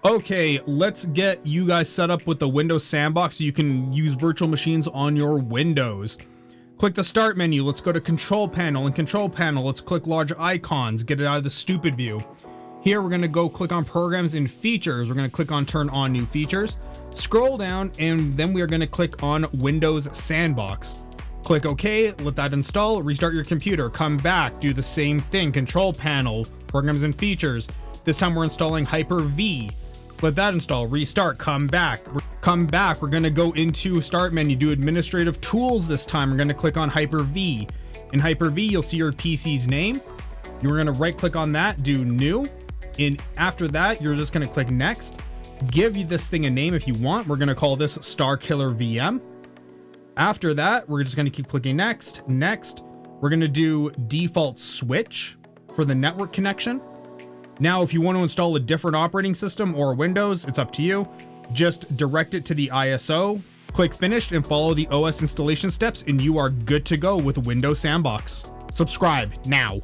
Okay, let's get you guys set up with the Windows Sandbox so you can use virtual machines on your Windows. Click the Start menu. Let's go to Control Panel. In Control Panel, let's click Large Icons. Get it out of the stupid view. Here, we're going to go click on Programs and Features. We're going to click on Turn on New Features. Scroll down, and then we are going to click on Windows Sandbox. Click OK, let that install, restart your computer, come back, do the same thing. Control Panel, Programs and Features. This time we're installing Hyper-V. Let that install, restart, come back. We're gonna go into Start menu, do Administrative Tools this time. We're gonna click on Hyper-V. In Hyper-V, you'll see your PC's name. You're gonna right click on that, do New. And after that, you're just gonna click Next. Give you this thing a name if you want. We're gonna call this Starkiller VM. After that, we're just gonna keep clicking Next, Next. We're gonna do Default Switch for the network connection. Now, if you want to install a different operating system or Windows, it's up to you. Just direct it to the ISO, click Finished, and follow the OS installation steps, and you are good to go with Windows Sandbox. Subscribe now.